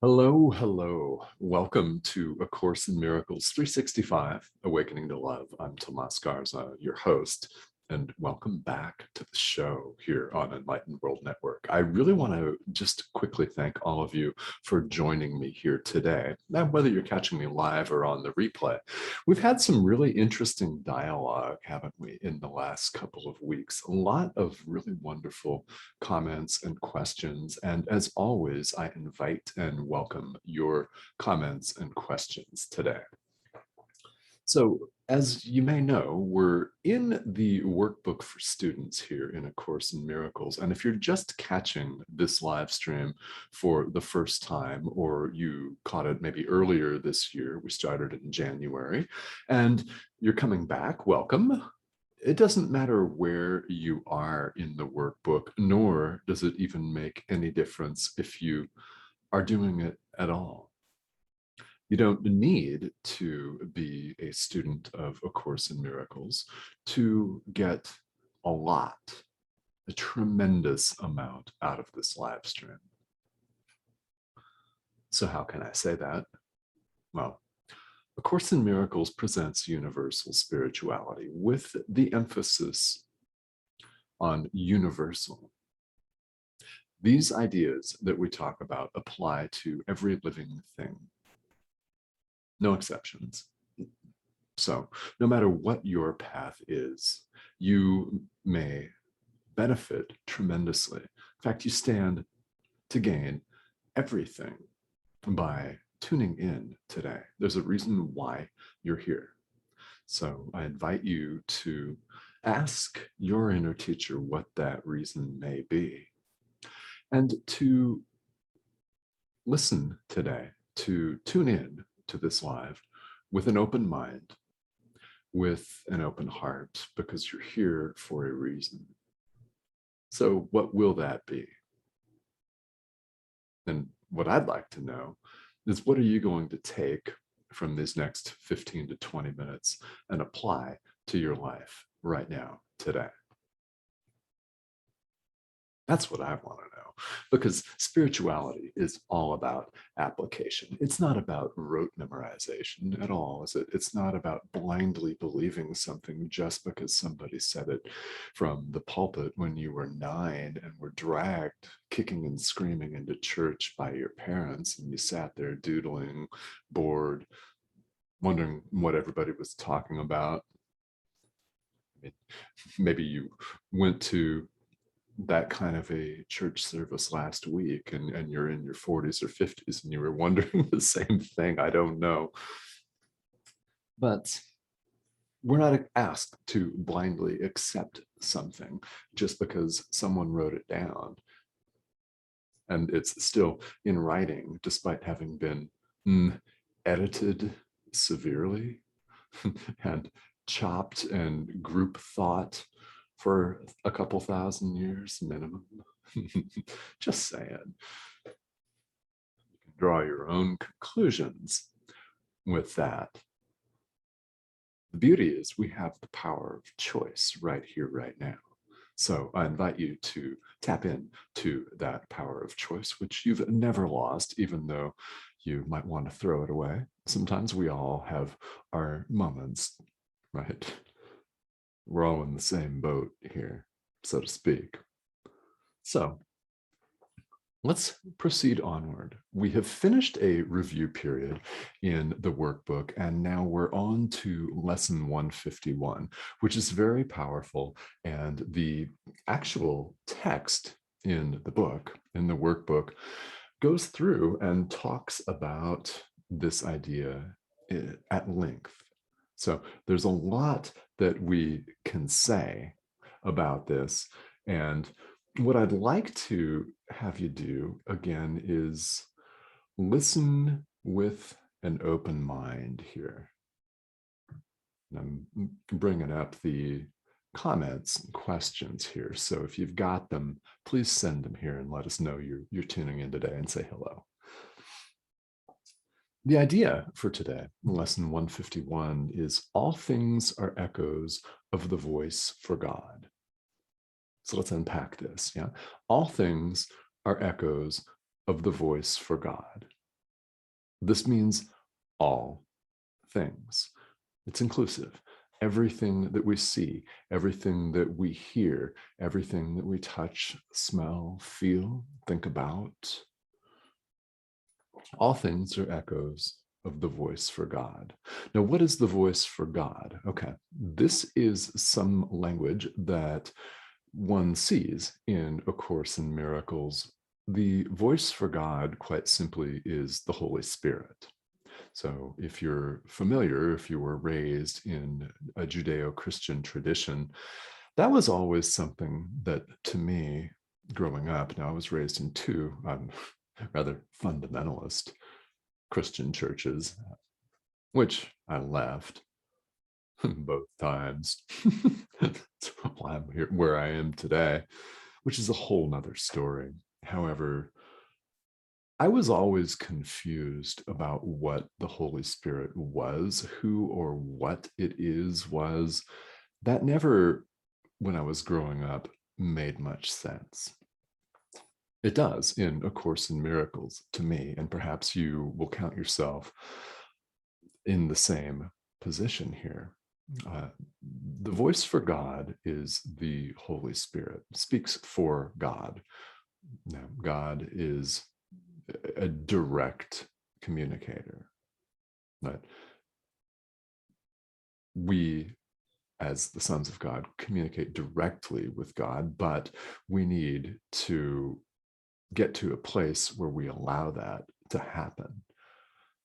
Hello, hello. Welcome to A Course in Miracles 365, Awakening to Love. I'm Tomas Garza, your host, and welcome back to the show here on Enlightened World Network. I really want to just quickly thank all of you for joining me here today. Now, whether you're catching me live or on the replay, we've had some really interesting dialogue, haven't we, in the last couple of weeks? A lot of really wonderful comments and questions. And as always, I invite and welcome your comments and questions today. So as you may know, we're in the workbook for students here in A Course in Miracles. And if you're just catching this live stream for the first time, or you caught it maybe earlier this year, we started in January, and you're coming back, welcome. It doesn't matter where you are in the workbook, nor does it even make any difference if you are doing it at all. You don't need to be a student of A Course in Miracles to get a tremendous amount out of this live stream. So how can I say that? Well, A Course in Miracles presents universal spirituality with the emphasis on universal. These ideas that we talk about apply to every living thing. No exceptions. So no matter what your path is, you may benefit tremendously. In fact, you stand to gain everything by tuning in today. There's a reason why you're here. So I invite you to ask your inner teacher what that reason may be, and to listen today, to tune in to this live with an open mind, with an open heart, because you're here for a reason. So what will that be? And what I'd like to know is, what are you going to take from these next 15 to 20 minutes and apply to your life right now, today? That's what I want to know, because spirituality is all about application. It's not about rote memorization at all, is it? It's not about blindly believing something just because somebody said it from the pulpit when you were 9 and were dragged kicking and screaming into church by your parents, and you sat there doodling, bored, wondering what everybody was talking about. I mean, maybe you went to that kind of a church service last week, and you're in your 40s or 50s and you were wondering the same thing. I don't know. But we're not asked to blindly accept something just because someone wrote it down and it's still in writing, despite having been edited severely and chopped and group thought for a couple thousand years minimum. Just saying. You can draw your own conclusions with that. The beauty is we have the power of choice right here, right now. So I invite you to tap in to that power of choice, which you've never lost, even though you might want to throw it away. Sometimes we all have our moments, right? We're all in the same boat here, so to speak. So let's proceed onward. We have finished a review period in the workbook, and now we're on to lesson 151, which is very powerful. And the actual text in the book, in the workbook, goes through and talks about this idea at length. So there's a lot that we can say about this. And what I'd like to have you do again is listen with an open mind here. And I'm bringing up the comments and questions here. So if you've got them, please send them here and let us know you're tuning in today, and say hello. The idea for today, lesson 151, is all things are echoes of the voice for God. So let's unpack this. Yeah, all things are echoes of the voice for God. This means all things. It's inclusive. Everything that we see, everything that we hear, everything that we touch, smell, feel, think about, all things are echoes of the voice for God. Now, what is the voice for God? Okay, this is some language that one sees in A Course in Miracles. The voice for God, quite simply, is the Holy Spirit. So if you're familiar, if you were raised in a Judeo-Christian tradition, that was always something that, to me, growing up, now I was raised in two rather fundamentalist Christian churches, which I left both times. That's why I'm here where I am today, which is a whole nother story. However, I was always confused about what the Holy Spirit was, who or what it is was. That never, when I was growing up, made much sense. It does in A Course in Miracles to me, and perhaps you will count yourself in the same position here. The voice for God is the Holy Spirit, speaks for God. Now, God is a direct communicator. But we, as the sons of God, communicate directly with God, but we need to get to a place where we allow that to happen.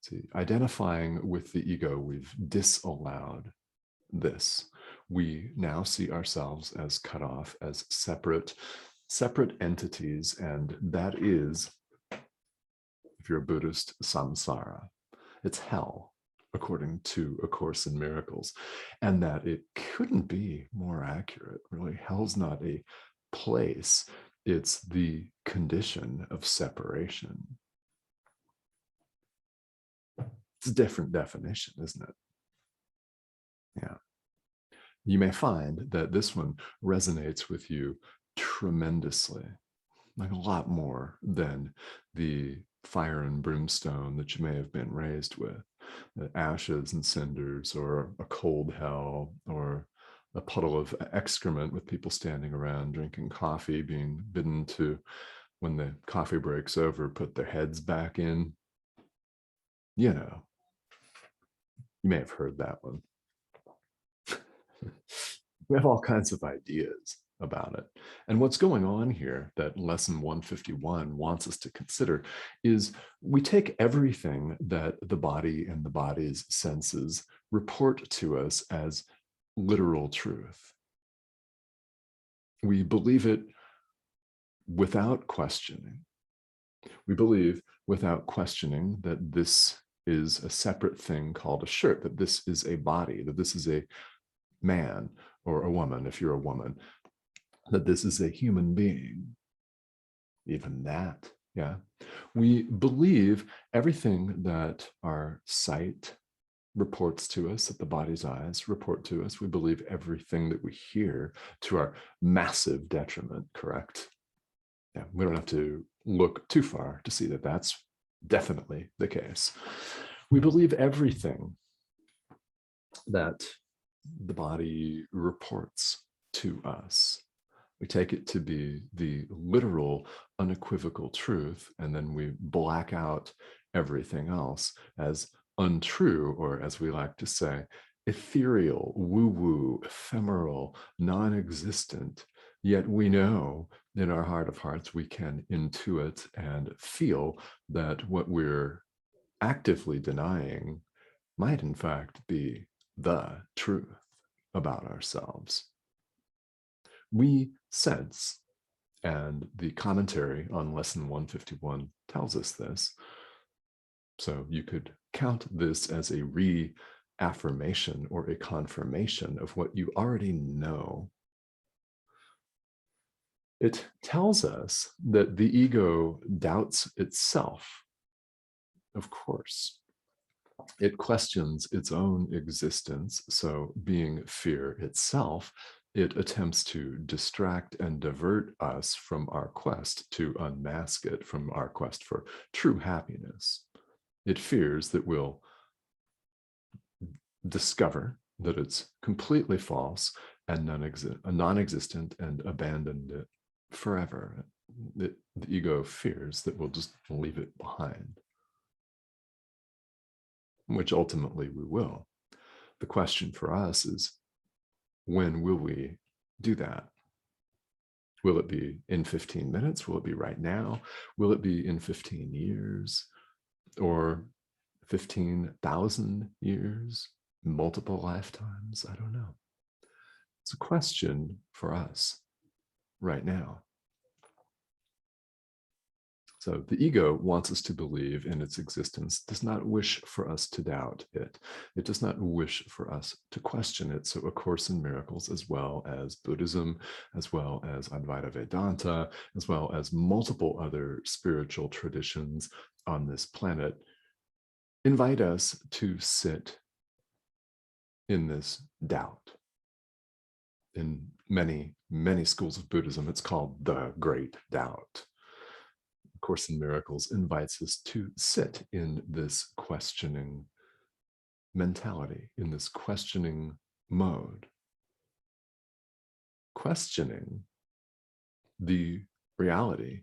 See, identifying with the ego, we've disallowed this. We now see ourselves as cut off, as separate entities, and that is, if you're a Buddhist, samsara. It's hell, according to A Course in Miracles, and that it couldn't be more accurate. Really, hell's not a place, it's the condition of separation. It's a different definition, isn't it? Yeah. You may find that this one resonates with you tremendously, like a lot more than the fire and brimstone that you may have been raised with, the ashes and cinders, or a cold hell, or a puddle of excrement with people standing around drinking coffee, being bidden to, when the coffee breaks over, put their heads back in. You know, you may have heard that one. We have all kinds of ideas about it. And what's going on here that lesson 151 wants us to consider is we take everything that the body and the body's senses report to us as literal truth. We believe it without questioning. We believe without questioning that this is a separate thing called a shirt, that this is a body, that this is a man or a woman, if you're a woman, that this is a human being. Even that, yeah. We believe everything that our sight reports to us, that the body's eyes report to us. We believe everything that we hear, to our massive detriment, correct? Yeah, we don't have to look too far to see that that's definitely the case. We believe everything that the body reports to us. We take it to be the literal, unequivocal truth, and then we black out everything else as untrue, or as we like to say, ethereal, woo-woo, ephemeral, non-existent. Yet we know in our heart of hearts, we can intuit and feel that what we're actively denying might in fact be the truth about ourselves. We sense, and the commentary on lesson 151 tells us this. So you could count this as a reaffirmation or a confirmation of what you already know. It tells us that the ego doubts itself, of course. It questions its own existence, so being fear itself, it attempts to distract and divert us from our quest to unmask it, from our quest for true happiness. It fears that we'll discover that it's completely false and non-existent and abandoned it forever. The ego fears that we'll just leave it behind, which ultimately we will. The question for us is, when will we do that? Will it be in 15 minutes? Will it be right now? Will it be in 15 years or 15,000 years, multiple lifetimes? I don't know. It's a question for us right now. So the ego wants us to believe in its existence, does not wish for us to doubt it. It does not wish for us to question it. So A Course in Miracles, as well as Buddhism, as well as Advaita Vedanta, as well as multiple other spiritual traditions on this planet, invite us to sit in this doubt. In many, many schools of Buddhism, it's called the Great Doubt. Course in Miracles invites us to sit in this questioning mentality, in this questioning mode, questioning the reality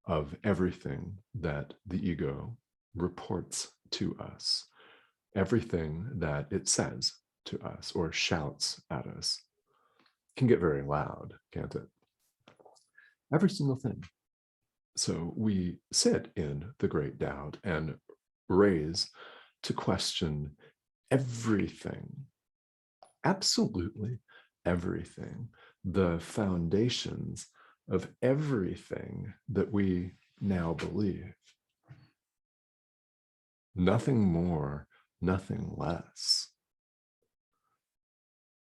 of everything that the ego reports to us, everything that it says to us or shouts at us. It can get very loud, can't it? Every single thing. So we sit in the Great Doubt and raise to question everything, absolutely everything, the foundations of everything that we now believe. Nothing more, nothing less.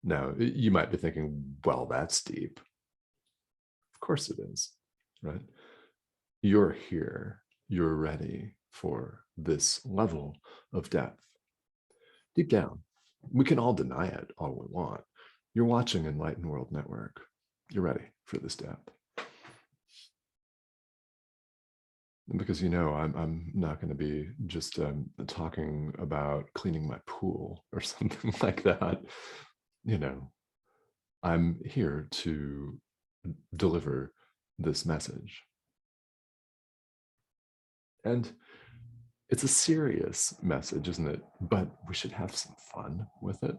Now, you might be thinking, well, that's deep. Of course it is, right? You're here, you're ready for this level of depth. Deep down, we can all deny it all we want. You're watching Enlightened World Network. You're ready for this depth. Because, you know, I'm not going to be just talking about cleaning my pool or something like that. You know, I'm here to deliver this message. And it's a serious message, isn't it? But we should have some fun with it.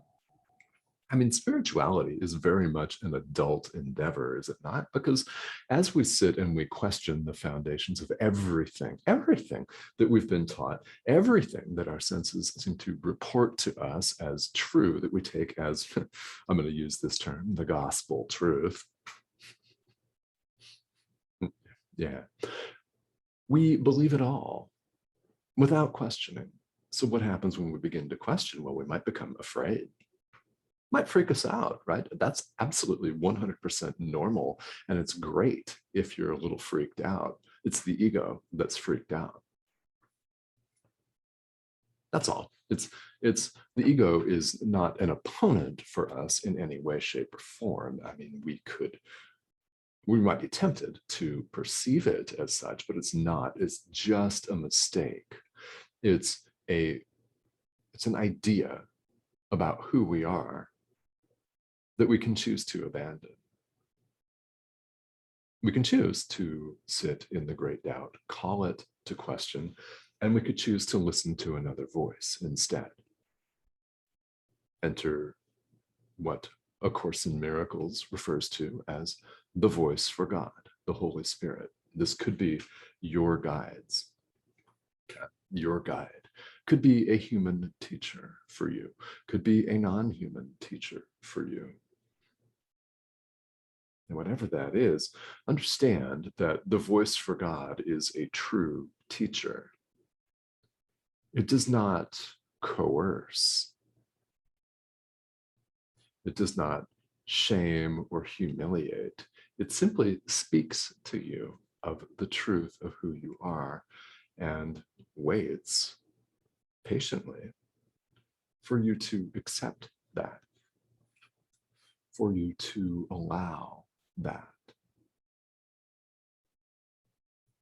I mean, spirituality is very much an adult endeavor, is it not? Because as we sit and we question the foundations of everything that we've been taught, everything that our senses seem to report to us as true, that we take as, I'm going to use this term, the gospel truth. Yeah. We believe it all without questioning. So what happens when we begin to question? Well, we might become afraid. Might freak us out, right? That's absolutely 100% normal. And it's great if you're a little freaked out. It's the ego that's freaked out. That's all. It's the ego is not an opponent for us in any way, shape, or form. I mean, we might be tempted to perceive it as such, but it's not. It's just a mistake. It's an idea about who we are that we can choose to abandon. We can choose to sit in the great doubt, call it to question, and we could choose to listen to another voice instead. Enter what A Course in Miracles refers to as the voice for God, the Holy Spirit. This could be your guides, your guide. Could be a human teacher for you, could be a non-human teacher for you. And whatever that is, understand that the voice for God is a true teacher. It does not coerce. It does not shame or humiliate. It simply speaks to you of the truth of who you are and waits patiently for you to accept that, for you to allow that,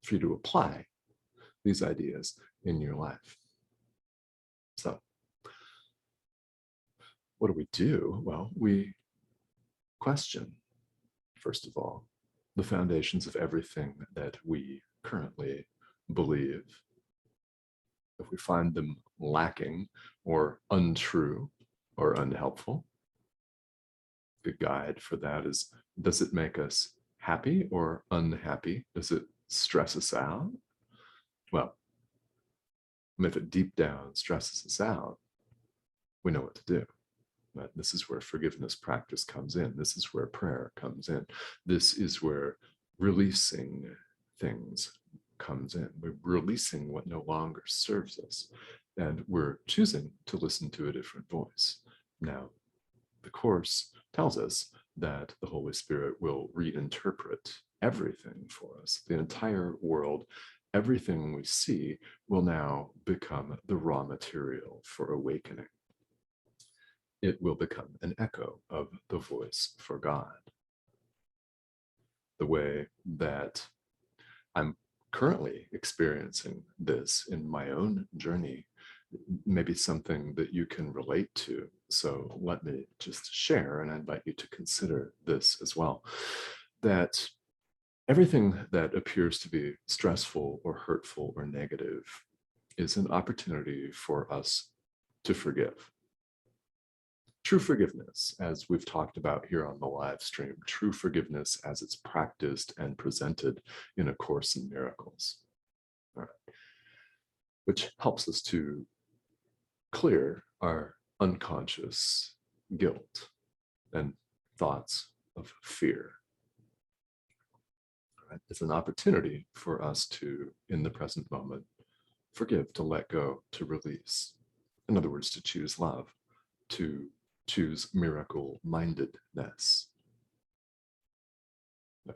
for you to apply these ideas in your life. So what do we do? Well, we question, first of all, the foundations of everything that we currently believe. If we find them lacking or untrue or unhelpful, the guide for that is, does it make us happy or unhappy? Does it stress us out? Well, if it deep down stresses us out, we know what to do. But this is where forgiveness practice comes in. This is where prayer comes in. This is where releasing things comes in. We're releasing what no longer serves us, and we're choosing to listen to a different voice. Now, the Course tells us that the Holy Spirit will reinterpret everything for us. The entire world, everything we see, will now become the raw material for awakening. It will become an echo of the voice for God. The way that I'm currently experiencing this in my own journey may be something that you can relate to. So let me just share, and I invite you to consider this as well, that everything that appears to be stressful or hurtful or negative is an opportunity for us to forgive. True forgiveness, as we've talked about here on the live stream, true forgiveness as it's practiced and presented in A Course in Miracles, all right, which helps us to clear our unconscious guilt and thoughts of fear. Right? It's an opportunity for us to, in the present moment, forgive, to let go, to release. In other words, to choose love, to choose miracle-mindedness.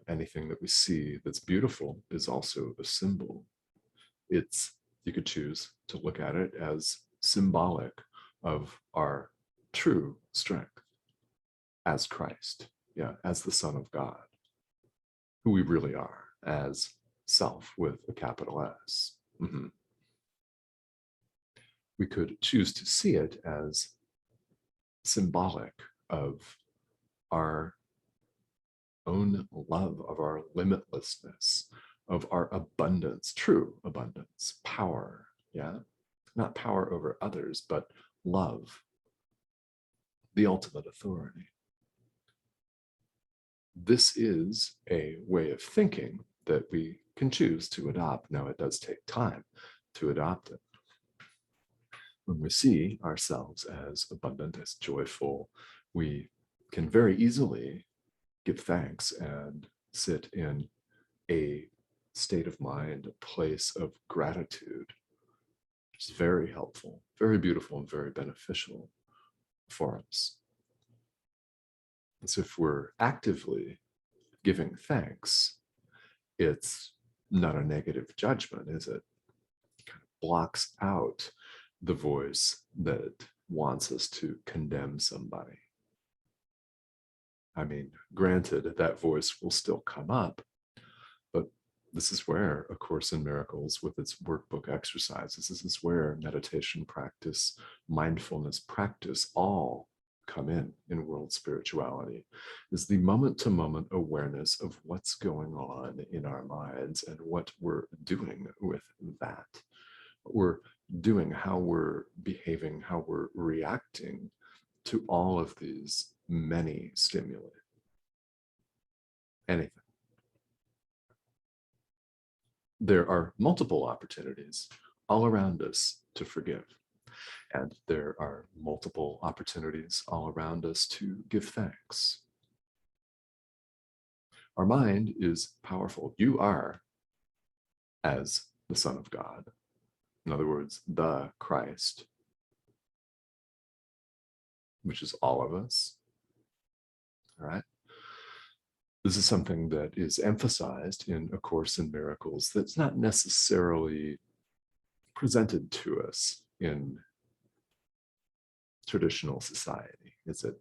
Anything that we see that's beautiful is also a symbol. You could choose to look at it as symbolic of our true strength as Christ, as the Son of God, who we really are, as self with a capital S. Mm-hmm. We could choose to see it as symbolic of our own love, of our limitlessness, of our abundance, true abundance, power, not power over others, but love, the ultimate authority. This is a way of thinking that we can choose to adopt. Now, it does take time to adopt it. When we see ourselves as abundant, as joyful, we can very easily give thanks and sit in a state of mind, a place of gratitude, which is very helpful, very beautiful, and very beneficial for us. So if we're actively giving thanks, it's not a negative judgment, is it? It kind of blocks out the voice that wants us to condemn somebody. I mean, granted, that voice will still come up, but this is where A Course in Miracles, with its workbook exercises, this is where meditation practice, mindfulness practice, all come in world spirituality, is the moment-to-moment awareness of what's going on in our minds and what we're doing with that. What we're doing, how we're behaving, how we're reacting to all of these many stimuli. Anything. There are multiple opportunities all around us to forgive. And there are multiple opportunities all around us to give thanks. Our mind is powerful. You are as the Son of God. In other words, the Christ, which is all of us. All right. This is something that is emphasized in A Course in Miracles that's not necessarily presented to us in traditional society, is it?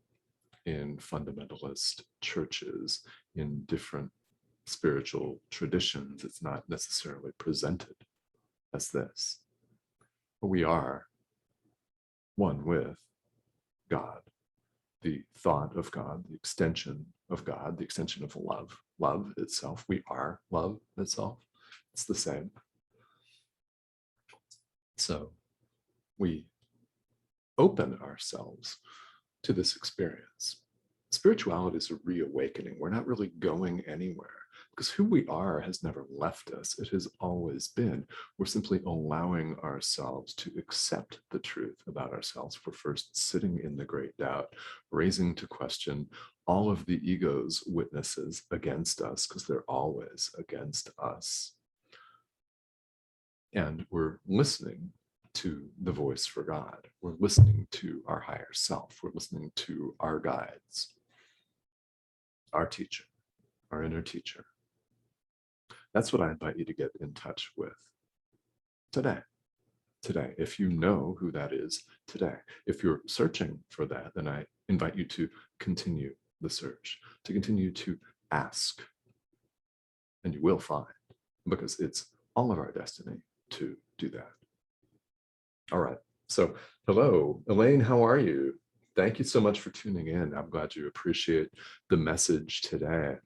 In fundamentalist churches, in different spiritual traditions, it's not necessarily presented as this. But we are one with God, the thought of God, the extension of God, the extension of love, love itself. We are love itself. It's the same. So we open ourselves to this experience. Spirituality is a reawakening. We're not really going anywhere because who we are has never left us. It has always been. We're simply allowing ourselves to accept the truth about ourselves. We're first sitting in the great doubt, raising to question all of the ego's witnesses against us, because they're always against us. And we're listening to the voice for God. We're listening to our higher self. We're listening to our guides, our teacher, our inner teacher. That's what I invite you to get in touch with today. Today, if you know who that is today. If you're searching for that, then I invite you to continue the search, to continue to ask, and you will find, because it's all of our destiny to do that. All right. So hello, Elaine, how are you? Thank you so much for tuning in. I'm glad you appreciate the message today.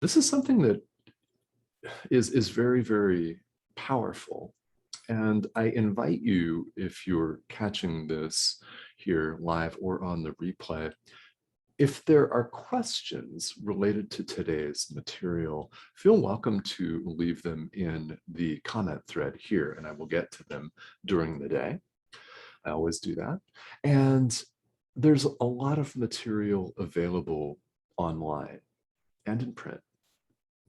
This is something that is very, very powerful. And I invite you, if you're catching this here live or on the replay, if there are questions related to today's material, feel welcome to leave them in the comment thread here, and I will get to them during the day. I always do that. And there's a lot of material available online and in print.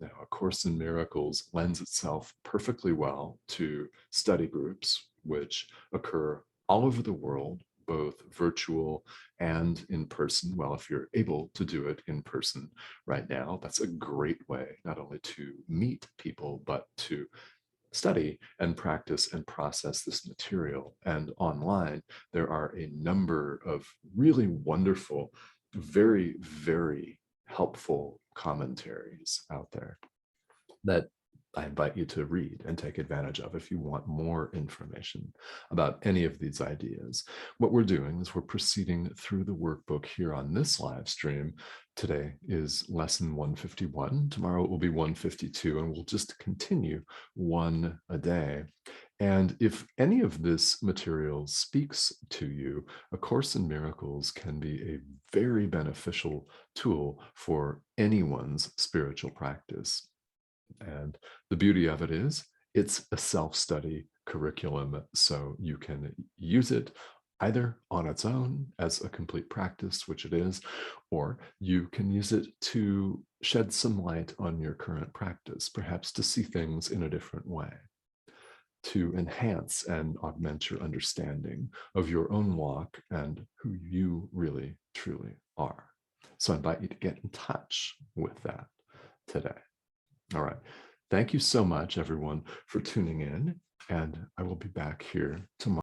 Now, A Course in Miracles lends itself perfectly well to study groups, which occur all over the world, both virtual and in person. Well, if you're able to do it in person right now, that's a great way not only to meet people, but to study and practice and process this material. And online, there are a number of really wonderful, very, very helpful commentaries out there that I invite you to read and take advantage of if you want more information about any of these ideas. What we're doing is we're proceeding through the workbook here on this live stream. Today is lesson 151. Tomorrow it will be 152, and we'll just continue one a day. And if any of this material speaks to you, A Course in Miracles can be a very beneficial tool for anyone's spiritual practice. And the beauty of it is it's a self-study curriculum, so you can use it either on its own as a complete practice, which it is, or you can use it to shed some light on your current practice, perhaps to see things in a different way, to enhance and augment your understanding of your own walk and who you really, truly are. So I invite you to get in touch with that today. All right. Thank you so much, everyone, for tuning in. And I will be back here tomorrow.